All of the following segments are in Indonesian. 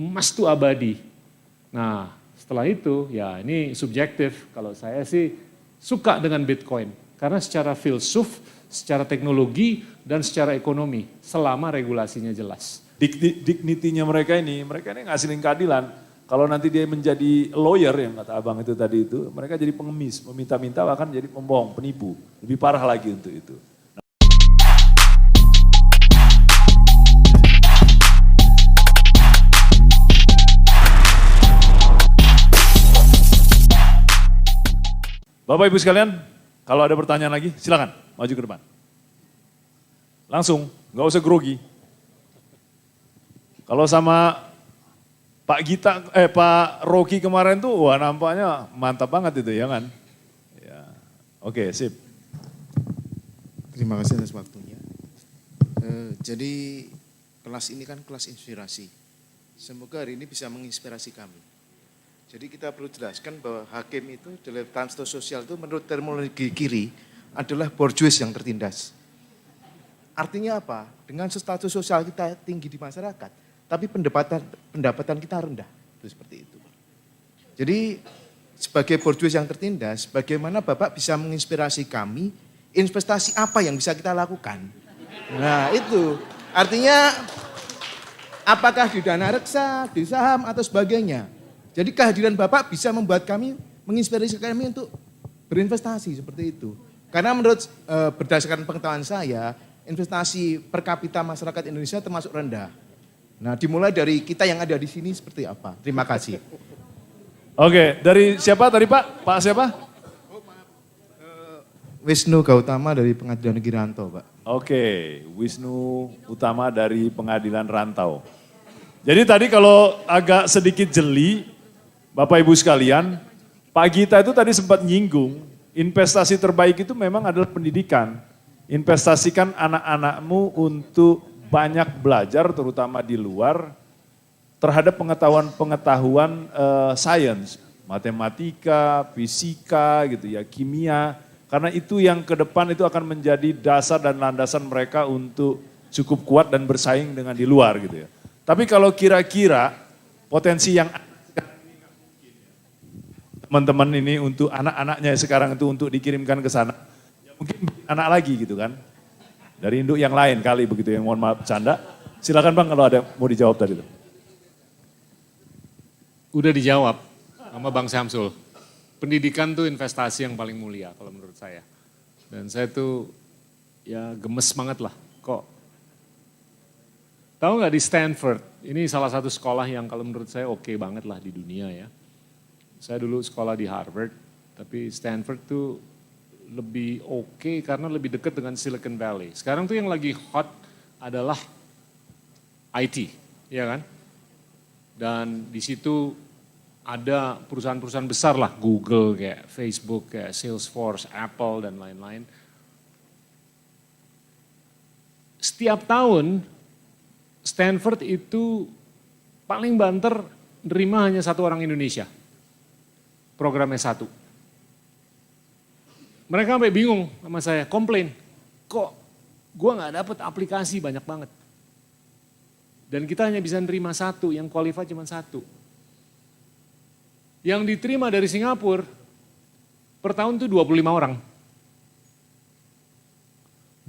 emas itu abadi. Nah, setelah itu ya ini subjektif. Kalau saya sih suka dengan Bitcoin. Karena secara filsuf, secara teknologi, dan secara ekonomi. Selama regulasinya jelas. Dignity-nya mereka ini ngasilin keadilan. Kalau nanti dia menjadi lawyer yang kata abang itu tadi itu, mereka jadi pengemis, meminta-minta bahkan jadi pembohong, penipu. Lebih parah lagi untuk itu. Bapak Ibu sekalian, kalau ada pertanyaan lagi silakan maju ke depan. Langsung, nggak usah grogi. Kalau sama Pak Rocky kemarin tuh, wah nampaknya mantap banget itu ya kan. Ya. Oke, sip. Terima kasih atas waktunya. Jadi kelas ini kan kelas inspirasi. Semoga hari ini bisa menginspirasi kami. Jadi kita perlu jelaskan bahwa hakim itu dalam status sosial itu menurut terminologi kiri adalah bourgeois yang tertindas. Artinya apa? Dengan status sosial kita tinggi di masyarakat, tapi pendapatan kita rendah. Itu seperti itu. Jadi sebagai bourgeois yang tertindas, bagaimana Bapak bisa menginspirasi kami, investasi apa yang bisa kita lakukan? Nah itu, artinya apakah di dana reksa, di saham atau sebagainya. Jadi kehadiran Bapak bisa membuat kami, menginspirasi kami untuk berinvestasi seperti itu. Karena menurut berdasarkan pengetahuan saya, investasi per kapita masyarakat Indonesia termasuk rendah. Nah dimulai dari kita yang ada di sini seperti apa. Terima kasih. Oke, dari siapa tadi Pak? Pak siapa? Wisnu Gautama dari Pengadilan Negeri Rantau Pak. Oke, Wisnu Utama dari Pengadilan Rantau. Jadi tadi kalau agak sedikit jeli, Bapak Ibu sekalian, Pak Gita itu tadi sempat nyinggung, investasi terbaik itu memang adalah pendidikan. Investasikan anak-anakmu untuk banyak belajar, terutama di luar, terhadap pengetahuan sains, matematika, fisika, gitu ya, kimia. Karena itu yang ke depan itu akan menjadi dasar dan landasan mereka untuk cukup kuat dan bersaing dengan di luar gitu ya. Tapi kalau kira-kira potensi yang teman-teman ini untuk anak-anaknya sekarang itu untuk dikirimkan ke sana, ya mungkin anak lagi gitu kan. Dari induk yang lain kali begitu yang mohon maaf bercanda. Silakan Bang kalau ada mau dijawab tadi itu. Udah dijawab sama Bang Syamsul. Pendidikan tuh investasi yang paling mulia kalau menurut saya. Dan saya tuh ya gemes banget lah kok. Tahu nggak di Stanford, ini salah satu sekolah yang kalau menurut saya oke banget lah di dunia ya. Saya dulu sekolah di Harvard, tapi Stanford tuh lebih oke karena lebih dekat dengan Silicon Valley. Sekarang tuh yang lagi hot adalah IT, ya kan? Dan di situ ada perusahaan-perusahaan besar lah, Google, kayak Facebook, kayak Salesforce, Apple, dan lain-lain. Setiap tahun, Stanford itu paling banter nerima hanya satu orang Indonesia. Programnya satu. Mereka sampai bingung sama saya, komplain. Kok gue gak dapet aplikasi banyak banget. Dan kita hanya bisa nerima satu, yang qualified cuma satu. Yang diterima dari Singapura, per tahun itu 25 orang.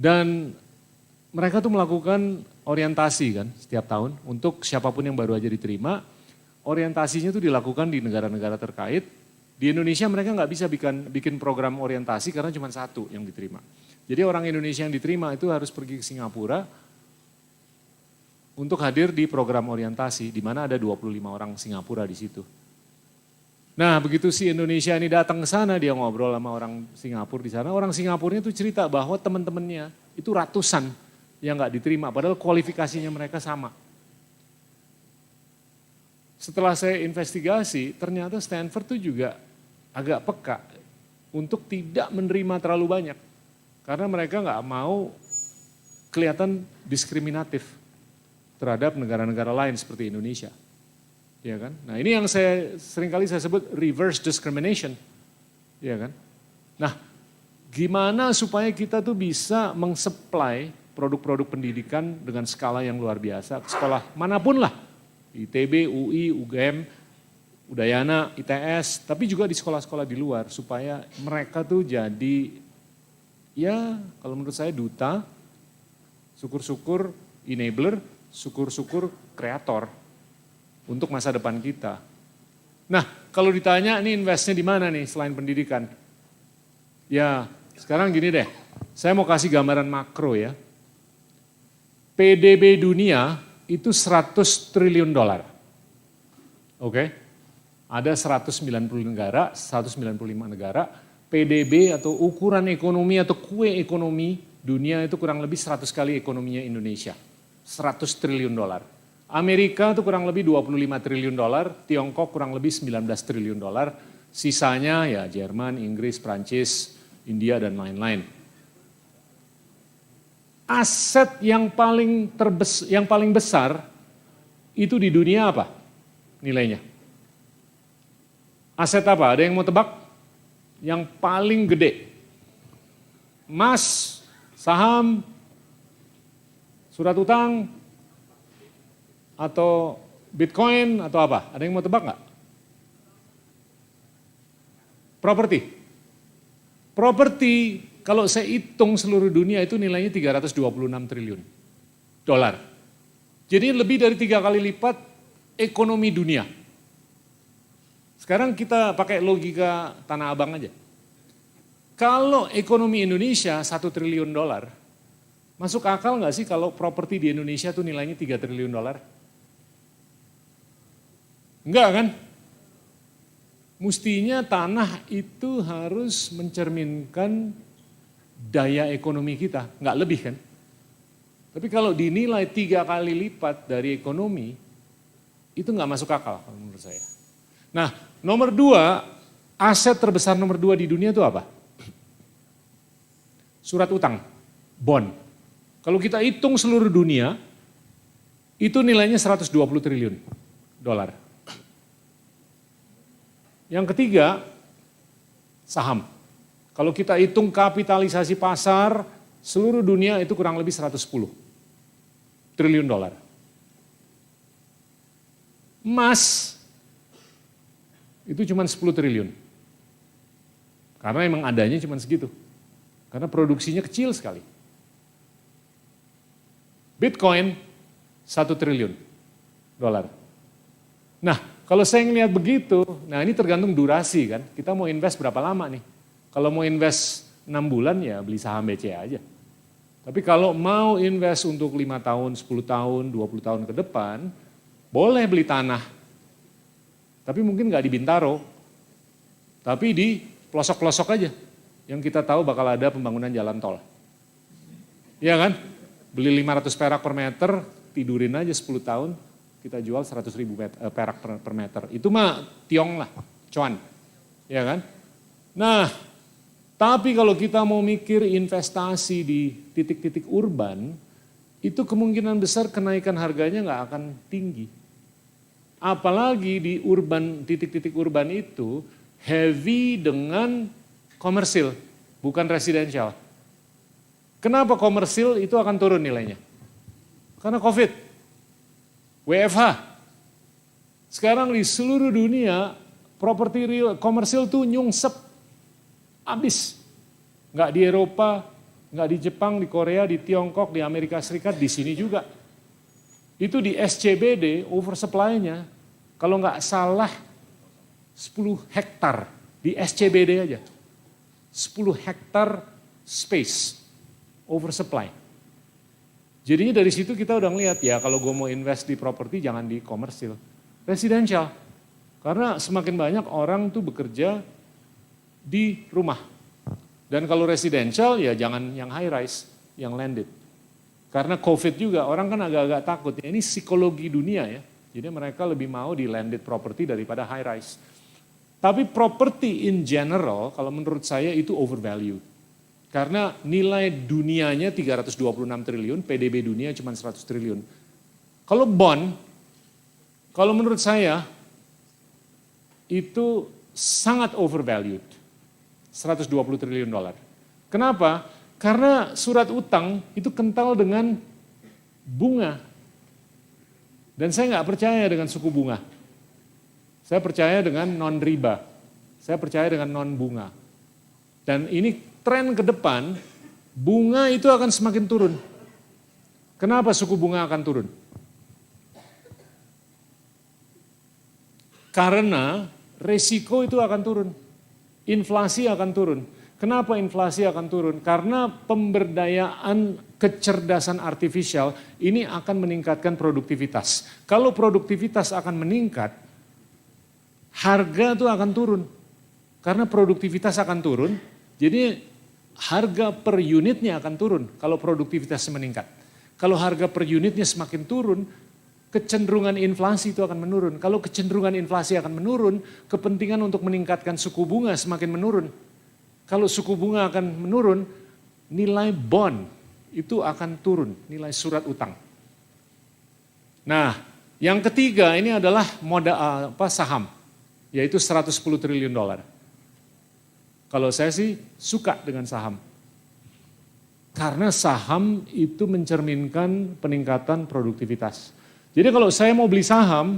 Dan mereka tuh melakukan orientasi kan setiap tahun untuk siapapun yang baru aja diterima. Orientasinya tuh dilakukan di negara-negara terkait. Di Indonesia mereka nggak bisa bikin program orientasi karena cuma satu yang diterima. Jadi orang Indonesia yang diterima itu harus pergi ke Singapura untuk hadir di program orientasi, di mana ada 25 orang Singapura di situ. Nah begitu si Indonesia ini datang ke sana, dia ngobrol sama orang Singapura di sana. Orang Singapurnya itu cerita bahwa teman-temannya itu ratusan yang nggak diterima, padahal kualifikasinya mereka sama. Setelah saya investigasi, ternyata Stanford tuh juga agak peka untuk tidak menerima terlalu banyak. Karena mereka nggak mau kelihatan diskriminatif terhadap negara-negara lain seperti Indonesia. Ya kan? Nah ini yang seringkali saya sebut reverse discrimination. Ya kan? Nah gimana supaya kita tuh bisa mengsupply produk-produk pendidikan dengan skala yang luar biasa, sekolah manapun lah. ITB, UI, UGM, Udayana, ITS, tapi juga di sekolah-sekolah di luar supaya mereka tuh jadi, ya kalau menurut saya duta, syukur-syukur enabler, syukur-syukur kreator untuk masa depan kita. Nah, kalau ditanya ini investnya di mana nih selain pendidikan? Ya, sekarang gini deh, saya mau kasih gambaran makro ya. PDB dunia itu 100 triliun dolar. Oke? Ada 190 negara, 195 negara, PDB atau ukuran ekonomi atau kue ekonomi dunia itu kurang lebih 100 kali ekonominya Indonesia. 100 triliun dolar. Amerika itu kurang lebih 25 triliun dolar, Tiongkok kurang lebih 19 triliun dolar, sisanya ya Jerman, Inggris, Prancis, India dan lain-lain. Aset yang paling besar itu di dunia apa nilainya? Aset apa? Ada yang mau tebak? Yang paling gede. Emas, saham, surat utang, atau Bitcoin, atau apa? Ada yang mau tebak nggak? Properti. Properti, kalau saya hitung seluruh dunia itu nilainya 326 triliun dolar. Jadi lebih dari 3 kali lipat ekonomi dunia. Sekarang kita pakai logika Tanah Abang aja. Kalau ekonomi Indonesia 1 triliun dolar, masuk akal nggak sih kalau properti di Indonesia tuh nilainya 3 triliun dolar? Enggak kan? Mestinya tanah itu harus mencerminkan daya ekonomi kita, nggak lebih kan? Tapi kalau dinilai 3 kali lipat dari ekonomi, itu nggak masuk akal menurut saya. Nah, nomor 2, aset terbesar nomor 2 di dunia itu apa? Surat utang, bond. Kalau kita hitung seluruh dunia, itu nilainya 120 triliun dolar. Yang ketiga, saham. Kalau kita hitung kapitalisasi pasar, seluruh dunia itu kurang lebih 110 triliun dolar. Emas, itu cuma 10 triliun. Karena emang adanya cuma segitu. Karena produksinya kecil sekali. Bitcoin, 1 triliun dolar. Nah, kalau saya ngelihat begitu, nah ini tergantung durasi kan. Kita mau invest berapa lama nih? Kalau mau invest 6 bulan ya beli saham BCA aja. Tapi kalau mau invest untuk 5 tahun, 10 tahun, 20 tahun ke depan, boleh beli tanah. Tapi mungkin nggak di Bintaro, tapi di pelosok-pelosok aja. Yang kita tahu bakal ada pembangunan jalan tol. Iya kan? Beli 500 perak per meter, tidurin aja 10 tahun, kita jual 100 ribu perak per meter. Itu mah tiong lah, cuan. Ya kan? Nah, tapi kalau kita mau mikir investasi di titik-titik urban, itu kemungkinan besar kenaikan harganya nggak akan tinggi. Apalagi di urban, titik-titik urban itu heavy dengan komersil, bukan residensial. Kenapa komersil itu akan turun nilainya? Karena COVID, WFH. Sekarang di seluruh dunia, properti real komersil tuh nyungsep, habis. Nggak di Eropa, nggak di Jepang, di Korea, di Tiongkok, di Amerika Serikat, di sini juga. Itu di SCBD oversupply-nya, kalau nggak salah 10 hektar di SCBD aja. 10 hektar space oversupply. Jadinya dari situ kita udah ngeliat ya kalau gue mau invest di properti jangan di komersil, residential. Karena semakin banyak orang tuh bekerja di rumah. Dan kalau residential ya jangan yang high rise, yang landed. Karena COVID juga orang kan agak-agak takut. Ya, ini psikologi dunia ya. Jadi mereka lebih mau di landed property daripada high rise. Tapi property in general kalau menurut saya itu overvalued. Karena nilai dunianya 326 triliun, PDB dunia cuma 100 triliun. Kalau bond, kalau menurut saya itu sangat overvalued. 120 triliun dolar. Kenapa? Karena surat utang itu kental dengan bunga. Dan saya nggak percaya dengan suku bunga. Saya percaya dengan non-riba. Saya percaya dengan non-bunga. Dan ini tren ke depan, bunga itu akan semakin turun. Kenapa suku bunga akan turun? Karena resiko itu akan turun. Inflasi akan turun. Kenapa inflasi akan turun? Karena pemberdayaan kecerdasan artifisial ini akan meningkatkan produktivitas. Kalau produktivitas akan meningkat, harga itu akan turun. Karena produktivitas akan turun, jadi harga per unitnya akan turun kalau produktivitasnya meningkat. Kalau harga per unitnya semakin turun, kecenderungan inflasi itu akan menurun. Kalau kecenderungan inflasi akan menurun, kepentingan untuk meningkatkan suku bunga semakin menurun. Kalau suku bunga akan menurun, nilai bond itu akan turun, nilai surat utang. Nah, yang ketiga ini adalah saham, yaitu 110 triliun dolar. Kalau saya sih suka dengan saham. Karena saham itu mencerminkan peningkatan produktivitas. Jadi kalau saya mau beli saham,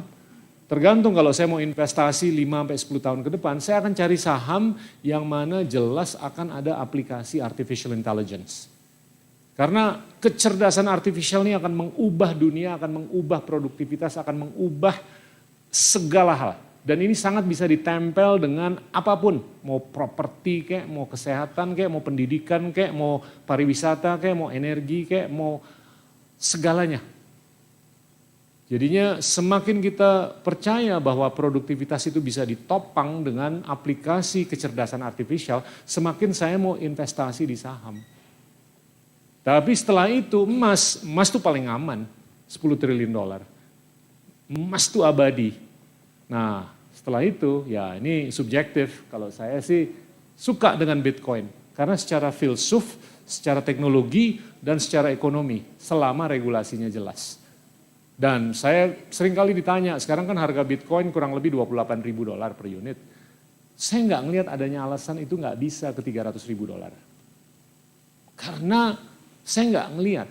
tergantung kalau saya mau investasi 5-10 tahun ke depan, saya akan cari saham yang mana jelas akan ada aplikasi artificial intelligence. Karena kecerdasan artifisial ini akan mengubah dunia, akan mengubah produktivitas, akan mengubah segala hal. Dan ini sangat bisa ditempel dengan apapun, mau properti kayak, mau kesehatan kayak, mau pendidikan kayak, mau pariwisata kayak, mau energi kayak, mau segalanya. Jadinya semakin kita percaya bahwa produktivitas itu bisa ditopang dengan aplikasi kecerdasan artifisial, semakin saya mau investasi di saham. Tapi setelah itu emas itu paling aman, 10 triliun dolar. Emas itu abadi. Nah setelah itu ya ini subjektif, kalau saya sih suka dengan Bitcoin. Karena secara filsuf, secara teknologi, dan secara ekonomi selama regulasinya jelas. Dan saya sering kali ditanya, sekarang kan harga Bitcoin kurang lebih 28 ribu dolar per unit. Saya nggak ngelihat adanya alasan itu nggak bisa ke 300 ribu dolar. Karena saya nggak ngelihat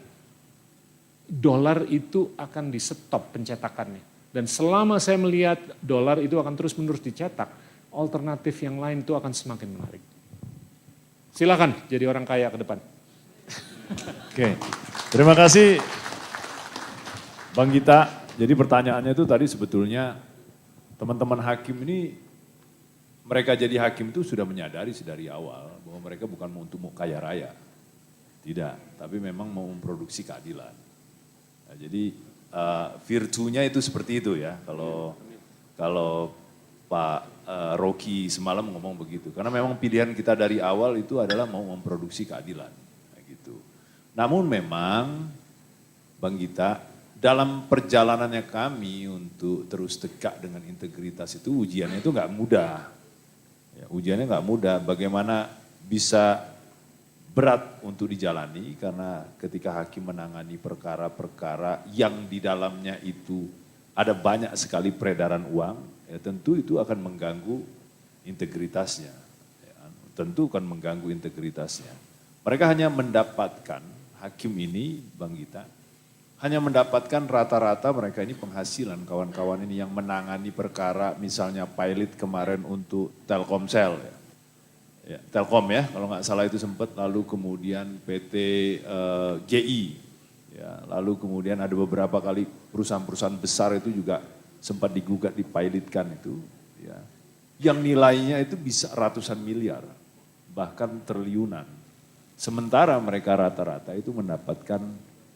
dolar itu akan di stop pencetakannya. Dan selama saya melihat dolar itu akan terus menerus dicetak, alternatif yang lain itu akan semakin menarik. Silakan jadi orang kaya ke depan. Oke, terima kasih Bang Gita. Jadi pertanyaannya itu tadi sebetulnya teman-teman hakim ini, mereka jadi hakim itu sudah menyadari sedari awal bahwa mereka bukan untuk mau kaya raya. Tidak, tapi memang mau memproduksi keadilan. Nah, jadi virtunya itu seperti itu ya, kalau Pak Rocky semalam ngomong begitu. Karena memang pilihan kita dari awal itu adalah mau memproduksi keadilan. Nah, gitu. Namun memang Bang Gita, dalam perjalanannya kami untuk terus tegak dengan integritas itu ujiannya itu nggak mudah. Ya, ujiannya nggak mudah, bagaimana bisa berat untuk dijalani karena ketika hakim menangani perkara-perkara yang di dalamnya itu ada banyak sekali peredaran uang, ya tentu itu akan mengganggu integritasnya. Ya, tentu akan mengganggu integritasnya. Mereka hanya mendapatkan, hakim ini Bang Gita, hanya mendapatkan rata-rata mereka ini penghasilan kawan-kawan ini yang menangani perkara misalnya pilot kemarin untuk Telkomsel ya. Ya, Telkom ya, kalau nggak salah itu sempat, lalu kemudian PT GI, ya, lalu kemudian ada beberapa kali perusahaan-perusahaan besar itu juga sempat digugat, dipilotkan itu, ya, yang nilainya itu bisa ratusan miliar, bahkan triliunan. Sementara mereka rata-rata itu mendapatkan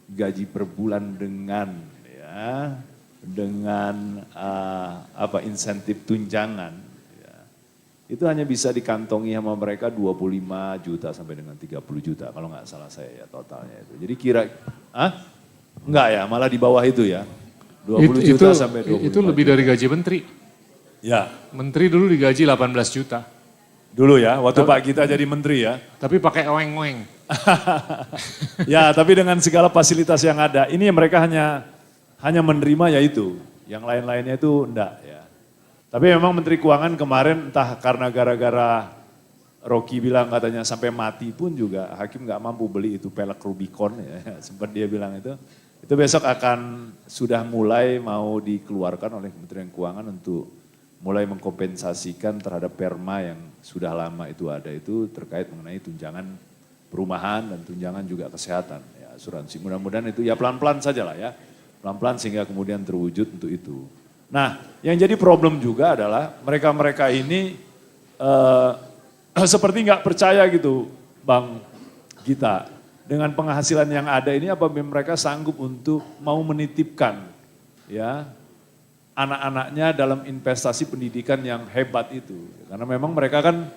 gaji per bulan dengan, ya, dengan insentif tunjangan. Itu hanya bisa dikantongi sama mereka 25 juta sampai dengan 30 juta kalau nggak salah saya ya totalnya itu. Jadi enggak ya, malah di bawah itu ya. 20 juta sampai 25 Itu lebih dari gaji menteri. Ya. Menteri dulu digaji 18 juta. Dulu ya, waktu Pak Gita jadi menteri ya. Tapi pakai oeng-oeng. Ya, tapi dengan segala fasilitas yang ada, ini mereka hanya menerima ya itu. Yang lain-lainnya itu enggak ya. Tapi memang Menteri Keuangan kemarin entah karena gara-gara Rocky bilang katanya sampai mati pun juga hakim nggak mampu beli itu pelek Rubicon ya. Sempat dia bilang itu Itu besok akan sudah mulai mau dikeluarkan oleh Kementerian Keuangan untuk mulai mengkompensasikan terhadap perma yang sudah lama itu ada, itu terkait mengenai tunjangan perumahan dan tunjangan juga kesehatan, ya, asuransi. Mudah-mudahan itu ya pelan-pelan saja lah ya, pelan-pelan sehingga kemudian terwujud untuk itu. Nah, yang jadi problem juga adalah mereka-mereka ini seperti nggak percaya gitu, Bang Gita, dengan penghasilan yang ada ini apa mereka sanggup untuk mau menitipkan ya anak-anaknya dalam investasi pendidikan yang hebat itu. Karena memang mereka kan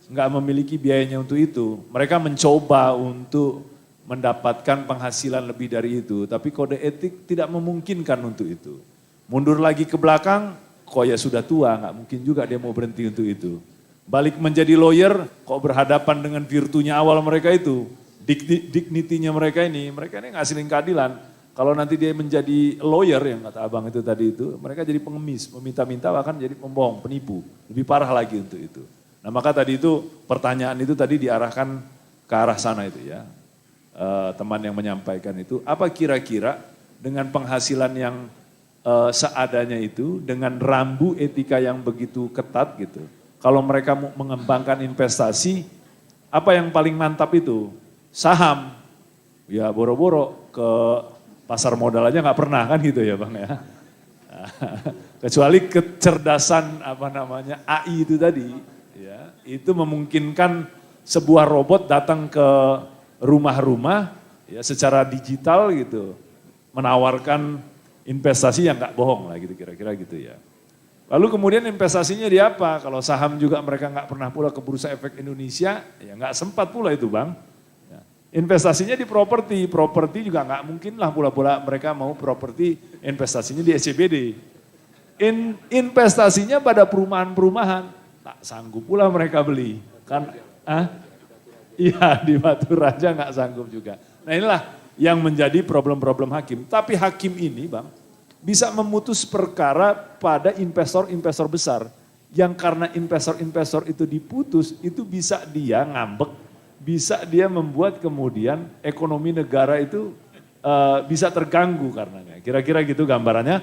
nggak memiliki biayanya untuk itu. Mereka mencoba untuk mendapatkan penghasilan lebih dari itu, tapi kode etik tidak memungkinkan untuk itu. Mundur lagi ke belakang, kok ya sudah tua, nggak mungkin juga dia mau berhenti untuk itu. Balik menjadi lawyer, kok berhadapan dengan virtunya awal mereka itu, dignity-nya mereka ini ngasilin keadilan. Kalau nanti dia menjadi lawyer yang kata abang itu tadi itu, mereka jadi pengemis, meminta-minta bahkan jadi pembohong, penipu. Lebih parah lagi untuk itu. Nah maka tadi itu pertanyaan itu tadi diarahkan ke arah sana itu ya. Teman yang menyampaikan itu, apa kira-kira dengan penghasilan yang seadanya itu, dengan rambu etika yang begitu ketat gitu. Kalau mereka mau mengembangkan investasi, apa yang paling mantap itu? Saham, ya boro-boro ke pasar modal aja nggak pernah kan gitu ya Bang ya. Kecuali kecerdasan AI itu tadi, ya, itu memungkinkan sebuah robot datang ke rumah-rumah ya secara digital gitu, menawarkan investasi yang nggak bohong lah gitu kira-kira gitu ya. Lalu kemudian investasinya di apa? Kalau saham juga mereka nggak pernah pula ke Bursa Efek Indonesia, ya nggak sempat pula itu Bang. Investasinya di properti juga nggak mungkin lah pula-pula mereka mau properti investasinya di SCBD. Investasinya pada perumahan-perumahan, tak sanggup pula mereka beli. Kan, iya di Batu Raja nggak sanggup juga. Nah inilah yang menjadi problem-problem hakim. Tapi hakim ini Bang, bisa memutus perkara pada investor-investor besar. Yang karena investor-investor itu diputus, itu bisa dia ngambek, bisa dia membuat kemudian ekonomi negara itu bisa terganggu karenanya. Kira-kira gitu gambarannya.